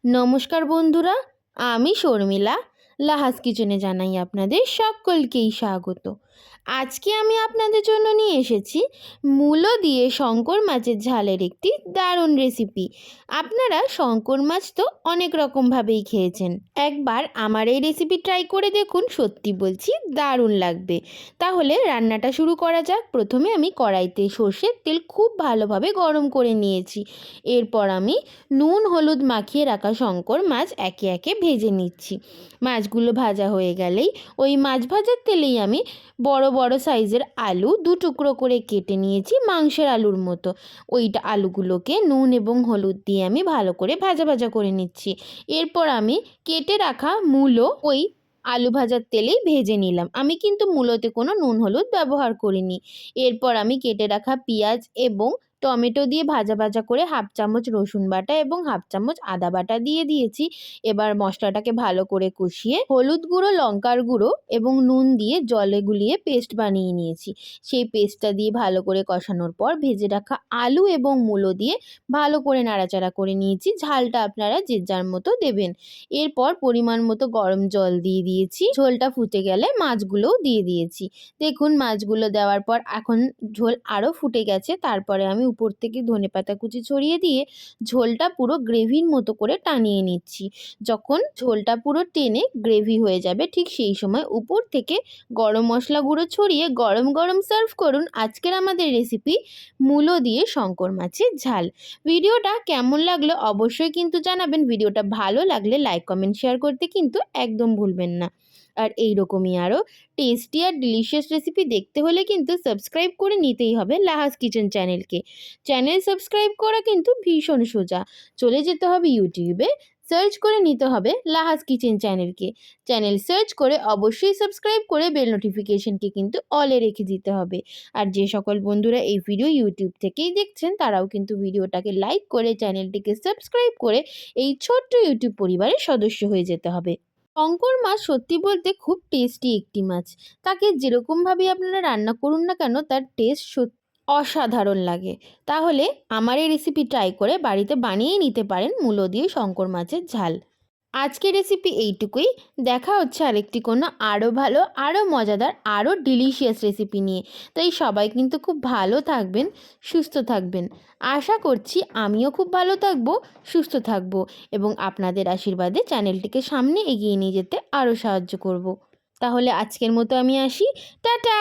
নমস্কার বন্ধুরা, আমি শর্মিলা। লাহাস কিচেনে জানাই আপনাদের সকলকেই স্বাগত। আজকে আমি আপনাদের জন্য নিয়ে এসেছি মূলো দিয়ে শঙ্কর মাছের ঝালের একটি দারুণ রেসিপি। আপনারা শঙ্কর মাছ তো অনেক রকমভাবেই খেয়েছেন, একবার আমার এই রেসিপি ট্রাই করে দেখুন, সত্যি বলছি দারুণ লাগবে। তাহলে রান্নাটা শুরু করা যাক। প্রথমে আমি কড়াইতে সর্ষের তেল খুব ভালোভাবে গরম করে নিয়েছি। এরপর আমি নুন হলুদ মাখিয়ে রাখা শঙ্কর মাছ একে একে ভেজে নিচ্ছি। মাছগুলো ভাজা হয়ে গেলেই ওই মাছ ভাজার তেলেই আমি বড় বড় সাইজের আলু 2 টুকরো করে কেটে নিয়েছি, মাংসের আলুর মতো। ওইটা আলুগুলোকে নুন এবং হলুদ দিয়ে আমি ভালো করে ভাজা ভাজা করে নিচ্ছি। এরপর আমি কেটে রাখা মূলো ওই আলু ভাজার তেলেই ভেজে নিলাম। আমি কিন্তু মূলোতে কোনো নুন হলুদ ব্যবহার করিনি। এরপর আমি কেটে রাখা পেঁয়াজ এবং টমেটো দিয়ে ভাজা ভাজা করে 1/2 চামচ রসুন বাটা এবং 1/2 চামচ আদা বাটা দিয়ে দিয়েছি। এবার মশলাটাকে ভালো করে কষিয়ে হলুদ গুঁড়ো, লঙ্কার গুঁড়ো এবং নুন দিয়ে জলে গুলিয়ে পেস্ট বানিয়ে নিয়েছি। সেই পেস্টটা দিয়ে ভালো করে কষানোর পর ভেজে রাখা আলু এবং মূলো দিয়ে ভালো করে নাড়াচাড়া করে নিয়েছি। ঝালটা আপনারা যে যার মতো দেবেন। এরপর পরিমাণ মতো গরম জল দিয়ে দিয়েছি। ঝোলটা ফুটে গেলে মাছগুলোও দিয়ে দিয়েছি। দেখুন মাছগুলো দেওয়ার পর এখন ঝোল আরও ফুটে গেছে। তারপরে আমি উপর থেকে ধনেপাতা কুচি ছড়িয়ে দিয়ে ঝোলটা পুরো গ্রেভির মতো করে টানিয়ে নিচ্ছি। যখন ঝোলটা পুরো টেনে গ্রেভি হয়ে যাবে, ঠিক সেই সময় উপর থেকে গরম মশলা গুঁড়ো ছড়িয়ে গরম গরম সার্ভ করুন আজকের আমাদের রেসিপি মূলো দিয়ে শঙ্কর মাছের ঝাল। ভিডিওটা কেমন লাগলো অবশ্যই কিন্তু জানাবেন। ভিডিওটা ভালো লাগলে লাইক কমেন্ট শেয়ার করতে কিন্তু একদম ভুলবেন না। আর এইরকমই আরও টেস্টি আর ডিলিশিয়াস রেসিপি দেখতে হলে কিন্তু সাবস্ক্রাইব করে নিতেই হবে লাহাস কিচেন চ্যানেলকে। চ্যানেল সাবস্ক্রাইব করা কিন্তু ভীষণ সোজা। চলে যেতে হবে ইউটিউবে, সার্চ করে নিতে হবে লাহাস কিচেন চ্যানেলকে। চ্যানেল সার্চ করে অবশ্যই সাবস্ক্রাইব করে বেল নোটিফিকেশনকে কিন্তু অলে রেখে দিতে হবে। আর যে সকল বন্ধুরা এই ভিডিও ইউটিউব থেকেই দেখছেন তারাও কিন্তু ভিডিওটাকে লাইক করে চ্যানেলটিকে সাবস্ক্রাইব করে এই ছোট্ট ইউটিউব পরিবারের সদস্য হয়ে যেতে হবে। শঙ্কর মাছ সত্যি বলতে খুব টেস্টি একটি মাছ। তাকে যেরকমভাবে আপনারা রান্না করুন না কেন তার টেস্ট অসাধারণ লাগে। তাহলে আমার এই রেসিপি ট্রাই করে বাড়িতে বানিয়ে নিতে পারেন মূলো দিয়ে শঙ্কর মাছের ঝাল। আজকের রেসিপি এইটুকুই। দেখা হচ্ছে আরেকটি কোনো আরও ভালো, আরও মজাদার, আরও ডিলিশিয়াস রেসিপি নিয়ে। তাই সবাই কিন্তু খুব ভালো থাকবেন, সুস্থ থাকবেন। আশা করছি আমিও খুব ভালো থাকবো, সুস্থ থাকবো এবং আপনাদের আশীর্বাদে চ্যানেলটিকে সামনে এগিয়ে নিয়ে যেতে আরও সাহায্য করব। তাহলে আজকের মতো আমি আসি। টাটা।